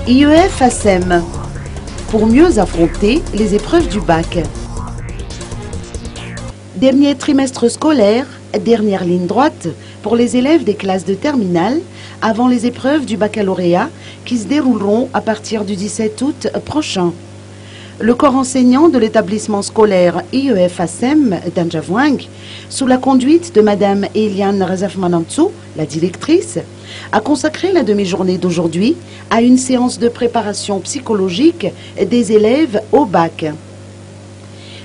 IEF ASEM pour mieux affronter les épreuves du bac. Dernier trimestre scolaire, dernière ligne droite pour les élèves des classes de terminale avant les épreuves du baccalauréat qui se dérouleront à partir du 17 août prochain. Le corps enseignant de l'établissement scolaire IEF ASEM d'Anjavouang, sous la conduite de Madame Eliane Razafmanantsou, la directrice, a consacré la demi-journée d'aujourd'hui à une séance de préparation psychologique des élèves au bac.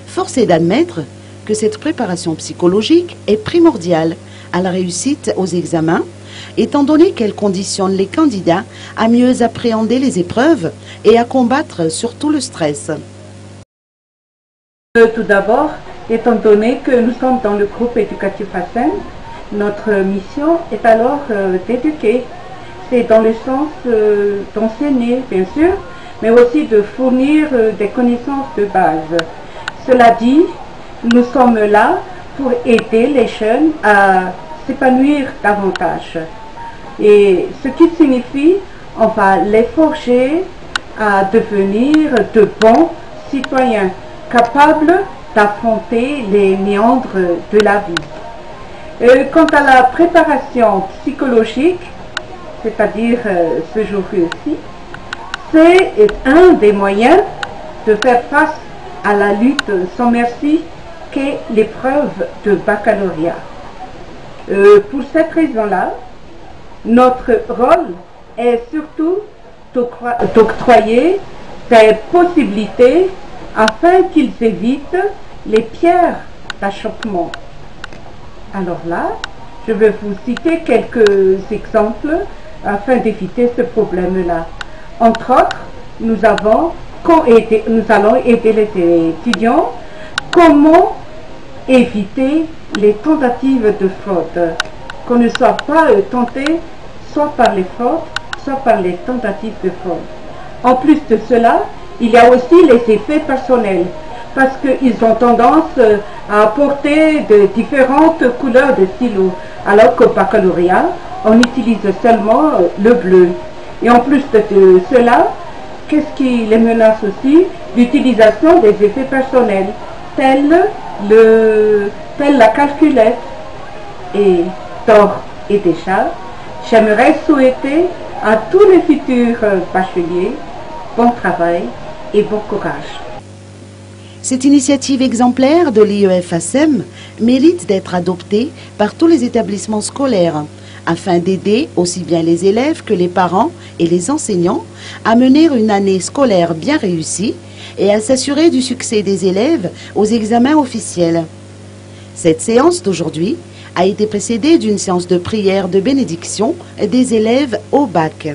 Force est d'admettre que cette préparation psychologique est primordiale à la réussite aux examens, étant donné qu'elle conditionne les candidats à mieux appréhender les épreuves et à combattre surtout le stress. Tout d'abord, étant donné que nous sommes dans le groupe éducatif ASEM, notre mission est alors d'éduquer. C'est dans le sens d'enseigner, bien sûr, mais aussi de fournir des connaissances de base. Cela dit, nous sommes là pour aider les jeunes à s'épanouir davantage. Et ce qui signifie, on va les forger à devenir de bons citoyens, capables d'affronter les méandres de la vie. Quant à la préparation psychologique, c'est-à-dire ce jour-ci, c'est un des moyens de faire face à la lutte sans merci qu'est l'épreuve de baccalauréat. Pour cette raison-là, notre rôle est surtout d'octroyer des possibilités afin qu'ils évitent les pierres d'achoppement. Alors là, je vais vous citer quelques exemples afin d'éviter ce problème-là. Entre autres, nous allons aider les étudiants comment éviter les tentatives de fraude, qu'on ne soit pas tenté soit par les fraudes, soit par les tentatives de fraude. En plus de cela, il y a aussi les effets personnels, parce qu'ils ont tendance à apporter de différentes couleurs de stylo, alors qu'au baccalauréat, on utilise seulement le bleu. Et en plus de cela, qu'est-ce qui les menace aussi? L'utilisation des effets personnels, tels la calculette. Et d'ores et déjà, j'aimerais souhaiter à tous les futurs bacheliers bon travail et bon courage. Cette initiative exemplaire de l'IEF ASEM mérite d'être adoptée par tous les établissements scolaires afin d'aider aussi bien les élèves que les parents et les enseignants à mener une année scolaire bien réussie et à s'assurer du succès des élèves aux examens officiels. Cette séance d'aujourd'hui a été précédée d'une séance de prière de bénédiction des élèves au bac.